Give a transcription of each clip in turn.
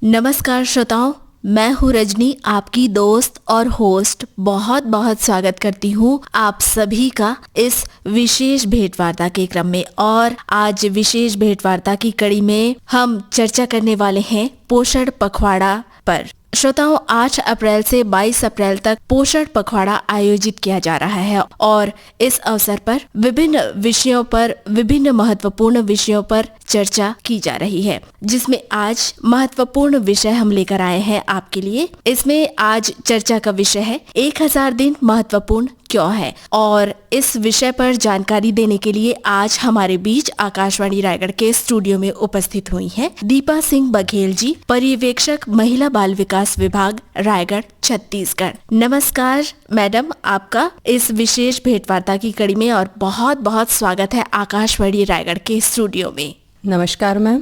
नमस्कार श्रोताओं, मैं हूँ रजनी, आपकी दोस्त और होस्ट। बहुत बहुत स्वागत करती हूँ आप सभी का इस विशेष भेंटवार्ता के क्रम में। और आज विशेष भेंटवार्ता की कड़ी में हम चर्चा करने वाले हैं पोषण पखवाड़ा पर। श्रोताओं, 8 अप्रैल से 22 अप्रैल तक पोषण पखवाड़ा आयोजित किया जा रहा है और इस अवसर पर विभिन्न महत्वपूर्ण विषयों पर चर्चा की जा रही है, जिसमें आज महत्वपूर्ण विषय हम लेकर आए हैं आपके लिए। इसमें आज चर्चा का विषय है 1000 दिन महत्वपूर्ण क्यों है। और इस विषय पर जानकारी देने के लिए आज हमारे बीच आकाशवाणी रायगढ़ के स्टूडियो में उपस्थित हुई हैं दीपा सिंह बघेल जी, पर्यवेक्षक महिला बाल विकास विभाग रायगढ़ छत्तीसगढ़। नमस्कार मैडम, आपका इस विशेष भेंटवार्ता की कड़ी में और बहुत बहुत स्वागत है आकाशवाणी रायगढ़ के स्टूडियो में। नमस्कार मैम,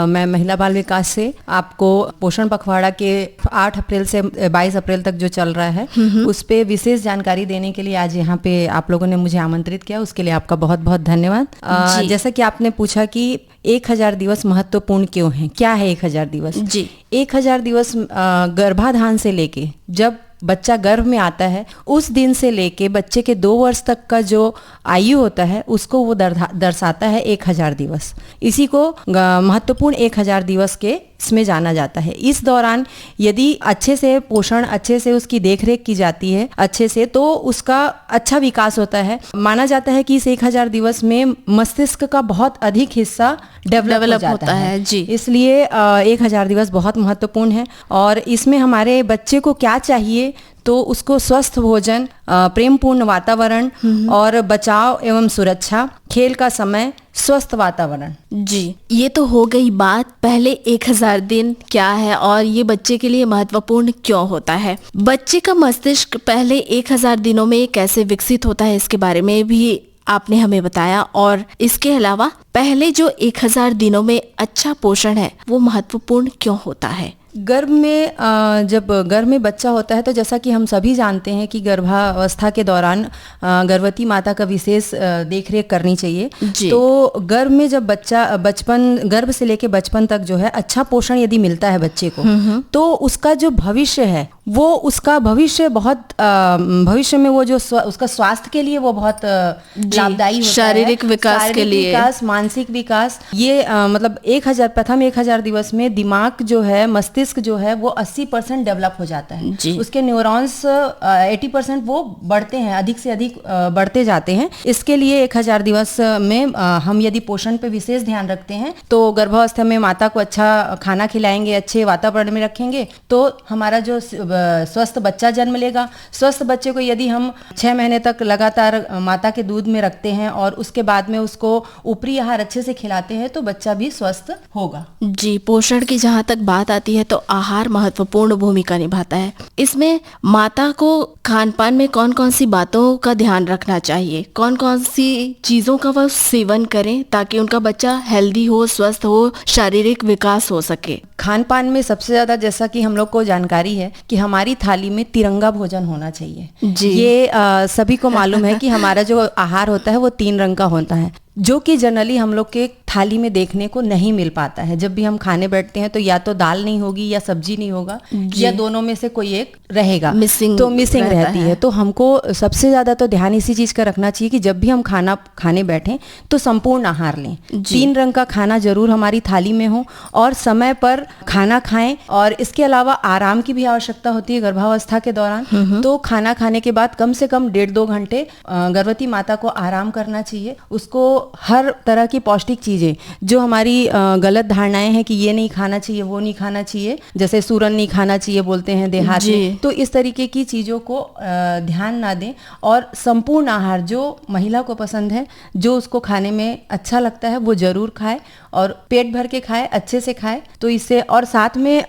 मैं महिला बाल विकास से आपको पोषण पखवाड़ा के 8 अप्रैल से 22 अप्रैल तक जो चल रहा है उस पे विशेष जानकारी देने के लिए आज यहाँ पे आप लोगों ने मुझे आमंत्रित किया, उसके लिए आपका बहुत बहुत धन्यवाद। जैसा कि आपने पूछा कि 1000 दिवस महत्वपूर्ण क्यों हैं, क्या है 1000 दिवस? जी, 1000 दिवस गर्भाधान से लेके जब बच्चा गर्भ में आता है उस दिन से लेके बच्चे के 2 वर्ष तक का जो आयु होता है उसको वो दर्शाता है 1000 दिवस। इसी को महत्वपूर्ण 1000 दिवस के इसमें जाना जाता है। इस दौरान यदि अच्छे से पोषण, अच्छे से उसकी देखरेख की जाती है अच्छे से, तो उसका अच्छा विकास होता है। माना जाता है कि इस 1000 दिवस में मस्तिष्क का बहुत अधिक हिस्सा डेवलप होता है जी। इसलिए 1000 दिवस बहुत महत्वपूर्ण है। और इसमें हमारे बच्चे को क्या चाहिए, तो उसको स्वस्थ भोजन, प्रेमपूर्ण वातावरण और बचाव एवं सुरक्षा, खेल का समय, स्वस्थ वातावरण। जी, ये तो हो गई बात पहले 1000 दिन क्या है और ये बच्चे के लिए महत्वपूर्ण क्यों होता है। बच्चे का मस्तिष्क पहले 1000 दिनों में कैसे विकसित होता है इसके बारे में भी आपने हमें बताया। और इसके अलावा पहले जो 1000 दिनों में अच्छा पोषण है वो महत्वपूर्ण क्यों होता है। गर्भ में जब गर्भ में बच्चा होता है तो जैसा कि हम सभी जानते हैं कि गर्भावस्था के दौरान गर्भवती माता का विशेष देखरेख करनी चाहिए। तो गर्भ में जब बच्चा गर्भ से लेके बचपन तक जो है अच्छा पोषण यदि मिलता है बच्चे को, तो उसका जो भविष्य है वो उसका भविष्य बहुत भविष्य में वो जो उसका स्वास्थ्य के लिए वो बहुत लाभदायी होता है। शारीरिक विकास के लिए, मानसिक विकास, ये मतलब 1000 दिवस में दिमाग जो है, मस्तिष्क जो है वो 80% डेवलप हो जाता है। उसके न्यूरॉन्स 80% वो बढ़ते हैं, अधिक से अधिक बढ़ते जाते हैं। इसके लिए 1000 दिवस में हम यदि पोषण पे विशेष ध्यान रखते हैं तो गर्भावस्था में माता को अच्छा खाना खिलाएंगे, अच्छे वातावरण में रखेंगे, तो हमारा जो स्वस्थ बच्चा जन्म लेगा। स्वस्थ बच्चे को यदि हम 6 महीने तक लगातार माता के दूध में रखते हैं और उसके बाद में उसको ऊपरी आहार अच्छे से खिलाते हैं तो बच्चा भी स्वस्थ होगा। जी, पोषण की जहाँ तक बात आती है तो आहार महत्वपूर्ण भूमिका निभाता है। इसमें माता को खान पान में कौन कौन सी बातों का ध्यान रखना चाहिए, कौन कौन सी चीजों का वह सेवन करें ताकि उनका बच्चा हेल्दी हो, स्वस्थ हो, शारीरिक विकास हो सके। खान पान में सबसे ज्यादा, जैसा कि हम लोग को जानकारी है कि हमारी थाली में तिरंगा भोजन होना चाहिए जी। ये सभी को मालूम है कि हमारा जो आहार होता है वो 3 रंग का होता है, जो कि जनरली हम लोग के थाली में देखने को नहीं मिल पाता है। जब भी हम खाने बैठते हैं तो या तो दाल नहीं होगी या सब्जी नहीं होगा या दोनों में से कोई एक रहेगा, मिसिंग रहती है। तो हमको सबसे ज्यादा तो ध्यान इसी चीज का रखना चाहिए कि जब भी हम खाना खाने बैठें तो संपूर्ण आहार लें। 3 रंग का खाना जरूर हमारी थाली में हो और समय पर खाना खाएं। और इसके अलावा आराम की भी आवश्यकता होती है गर्भावस्था के दौरान। तो खाना खाने के बाद कम से कम 1.5-2 घंटे गर्भवती माता को आराम करना चाहिए। उसको हर तरह की पौष्टिक चीजें, जो हमारी गलत धारणाएं हैं कि ये नहीं खाना चाहिए, वो नहीं खाना चाहिए, जैसे सूरन नहीं खाना चाहिए बोलते हैं देहात में, तो इस तरीके की चीजों को ध्यान ना दें और संपूर्ण आहार जो महिला को पसंद है, जो उसको खाने में अच्छा लगता है वो जरूर खाए और पेट भर के खाए, अच्छे से खाए। तो इससे, और साथ में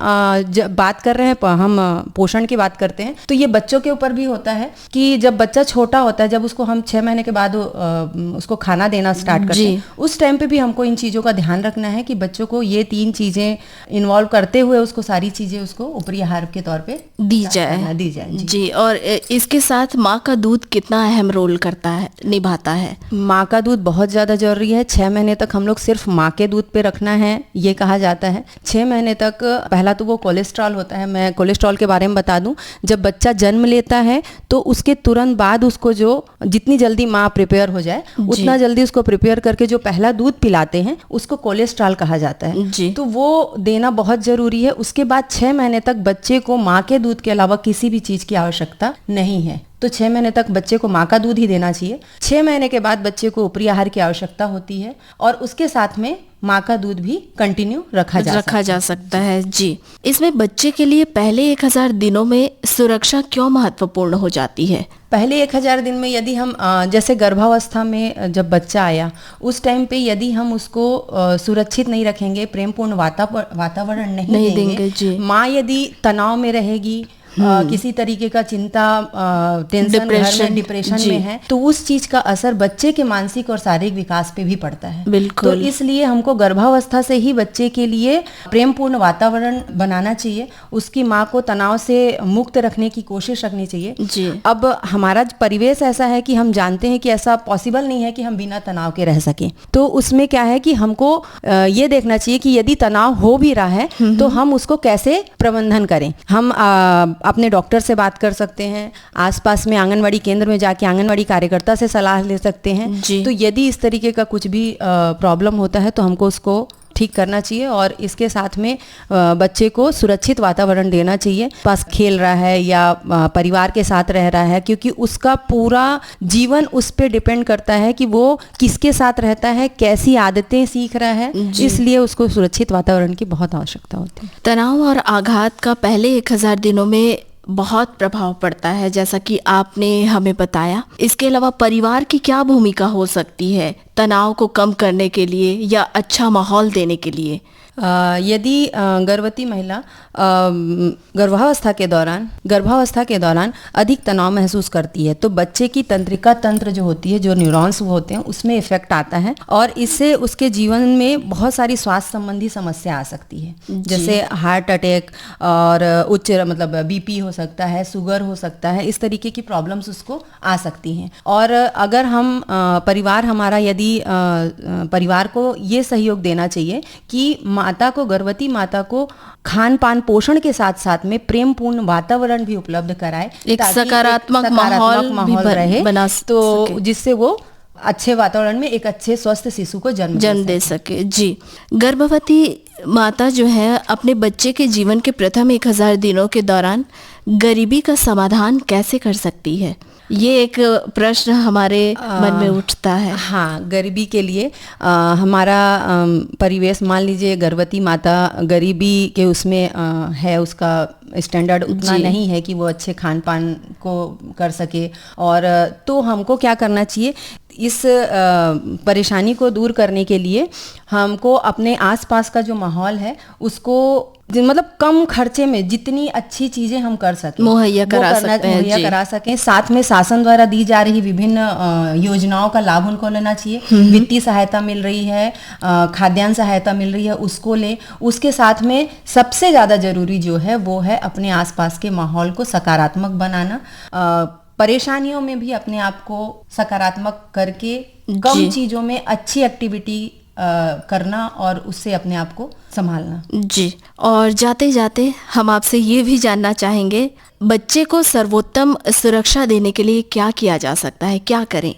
जब बात कर रहे हैं हम पोषण की बात करते हैं तो ये बच्चों के ऊपर भी होता है कि जब बच्चा छोटा होता है, जब उसको हम 6 महीने के बाद उसको खाना देना स्टार्ट करते हैं, उस टाइम पे भी हमको हमको इन चीज़ों का ध्यान रखना है कि बच्चों को ये 3 चीज़ें इन्वॉल्व करते हुए उसको सारी चीज़ें उसको ऊपरी आहार के तौर पे दी जाए। जी। और इसके साथ माँ का दूध कितना अहम रोल निभाता है? माँ का दूध बहुत ज़्यादा जरूरी है। 6 महीने तक हम लोग सिर्फ माँ के दूध पे रखना है, ये कहा जाता है। 6 महीने तक पहला तो वो कोलेस्ट्रॉल होता है, मैं कोलेस्ट्रॉल के बारे में बता दूं। जब बच्चा जन्म लेता है तो उसके तुरंत बाद उसको जितनी जल्दी माँ प्रिपेयर हो जाए उतना जल्दी उसको प्रिपेयर करके जो पहला दूध पिलाते हैं उसको कोलेस्ट्रॉल कहा जाता है। तो वो देना बहुत जरूरी है। उसके बाद 6 महीने तक बच्चे को माँ के दूध के अलावा किसी भी चीज़ की आवश्यकता नहीं है। तो 6 महीने तक बच्चे को माँ का दूध ही देना चाहिए। 6 महीने के बाद बच्चे को ऊपरी आहार की आवश्यकता होती है और उसके साथ में माँ का दूध भी कंटिन्यू रखा जा सकता है। जी। इसमें बच्चे के लिए पहले 1000 दिनों में सुरक्षा क्यों महत्वपूर्ण हो जाती है? पहले 1000 दिन में यदि हम जैसे गर्भावस्था में जब बच्चा आया उस टाइम पे यदि हम उसको सुरक्षित नहीं रखेंगे, प्रेमपूर्ण वातावरण नहीं देंगे, माँ यदि तनाव में रहेगी, किसी तरीके का चिंता, टेंशन, डिप्रेशन में है, तो उस चीज का असर बच्चे के मानसिक और शारीरिक विकास पे भी पड़ता है। बिल्कुल। तो इसलिए हमको गर्भावस्था से ही बच्चे के लिए प्रेमपूर्ण वातावरण बनाना चाहिए, उसकी माँ को तनाव से मुक्त रखने की कोशिश रखनी चाहिए। जी। अब हमारा परिवेश ऐसा है कि हम जानते हैं कि ऐसा पॉसिबल नहीं है कि हम बिना तनाव के रह सकें। तो उसमें क्या है कि हमको ये देखना चाहिए कि यदि तनाव हो भी रहा है तो हम उसको कैसे प्रबंधन करें। हम अपने डॉक्टर से बात कर सकते हैं, आसपास में आंगनवाड़ी केंद्र में जाके आंगनवाड़ी कार्यकर्ता से सलाह ले सकते हैं। तो यदि इस तरीके का कुछ भी प्रॉब्लम होता है तो हमको उसको ठीक करना चाहिए और इसके साथ में बच्चे को सुरक्षित वातावरण देना चाहिए। पास खेल रहा है या परिवार के साथ रह रहा है, क्योंकि उसका पूरा जीवन उस पर डिपेंड करता है कि वो किसके साथ रहता है, कैसी आदतें सीख रहा है, इसलिए उसको सुरक्षित वातावरण की बहुत आवश्यकता होती है। तनाव और आघात का पहले 1000 दिनों में बहुत प्रभाव पड़ता है, जैसा कि आपने हमें बताया। इसके अलावा परिवार की क्या भूमिका हो सकती है तनाव को कम करने के लिए या अच्छा माहौल देने के लिए? यदि गर्भवती महिला गर्भावस्था के दौरान अधिक तनाव महसूस करती है तो बच्चे की तंत्रिका तंत्र जो होती है, जो न्यूरॉन्स होते हैं, उसमें इफेक्ट आता है और इससे उसके जीवन में बहुत सारी स्वास्थ्य संबंधी समस्या आ सकती है। जैसे हार्ट अटैक और उच्च बीपी हो सकता है, शुगर हो सकता है, इस तरीके की प्रॉब्लम्स उसको आ सकती हैं। और अगर हम यदि परिवार को ये सहयोग देना चाहिए कि गर्भवती माता को खान पान पोषण के साथ साथ में प्रेमपूर्ण वातावरण भी उपलब्ध कराए, एक सकारात्मक माहौल रहे, तो जिससे वो अच्छे वातावरण में एक अच्छे स्वस्थ शिशु को जन्म दे सके। जी। गर्भवती माता जो है अपने बच्चे के जीवन के प्रथम 1000 दिनों के दौरान गरीबी का समाधान कैसे कर सकती है? ये एक प्रश्न हमारे मन में उठता है। हाँ, गरीबी के लिए हमारा परिवेश, मान लीजिए गर्भवती माता गरीबी के उसमें है, उसका स्टैंडर्ड उतना नहीं है कि वो अच्छे खान पान को कर सके, और तो हमको क्या करना चाहिए, इस परेशानी को दूर करने के लिए हमको अपने आसपास का जो माहौल है उसको कम खर्चे में जितनी अच्छी चीजें हम कर सकें मुहैया करा सकें। साथ में शासन द्वारा दी जा रही विभिन्न योजनाओं का लाभ उनको लेना चाहिए। वित्तीय सहायता मिल रही है, खाद्यान्न सहायता मिल रही है, उसको ले। उसके साथ में सबसे ज्यादा जरूरी जो है वो है अपने आसपास के माहौल को सकारात्मक बनाना, परेशानियों में भी अपने आप को सकारात्मक करके कम चीजों में अच्छी एक्टिविटी करना और उससे अपने आप को संभालना। जी। और जाते जाते हम आपसे ये भी जानना चाहेंगे, बच्चे को सर्वोत्तम सुरक्षा देने के लिए क्या किया जा सकता है, क्या करें?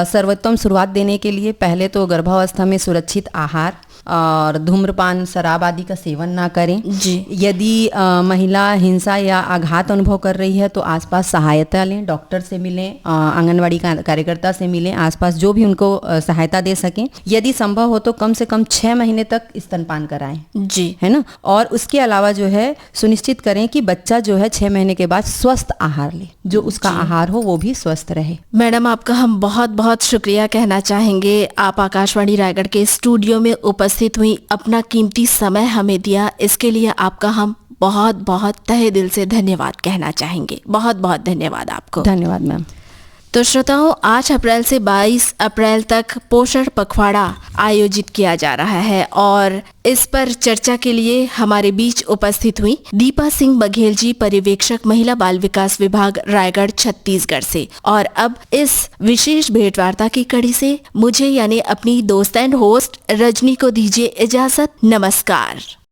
सर्वोत्तम शुरुआत देने के लिए पहले तो गर्भावस्था में सुरक्षित आहार और धूम्रपान, शराब आदि का सेवन ना करें। जी। यदि महिला हिंसा या आघात अनुभव कर रही है तो आसपास सहायता लें, डॉक्टर से मिलें, आंगनवाड़ी कार्यकर्ता से मिलें, आसपास जो भी उनको सहायता दे सकें। यदि संभव हो तो कम से कम 6 महीने तक स्तनपान कराएं। जी। है ना। और उसके अलावा जो है सुनिश्चित करें कि बच्चा जो है 6 महीने के बाद स्वस्थ आहार ले, जो उसका आहार हो वो भी स्वस्थ रहे। मैडम, आपका हम बहुत बहुत शुक्रिया कहना चाहेंगे। आप आकाशवाणी रायगढ़ के स्टूडियो में उपस्थित हुई, अपना कीमती समय हमें दिया, इसके लिए आपका हम बहुत बहुत तहे दिल से धन्यवाद कहना चाहेंगे। बहुत बहुत धन्यवाद आपको। धन्यवाद मैम। तो श्रोताओं, 8 अप्रैल से 22 अप्रैल तक पोषण पखवाड़ा आयोजित किया जा रहा है और इस पर चर्चा के लिए हमारे बीच उपस्थित हुई दीपा सिंह बघेल जी, पर्यवेक्षक महिला बाल विकास विभाग रायगढ़ छत्तीसगढ़ से। और अब इस विशेष भेंटवार्ता की कड़ी से मुझे यानी अपनी दोस्त एंड होस्ट रजनी को दीजिए इजाजत। नमस्कार।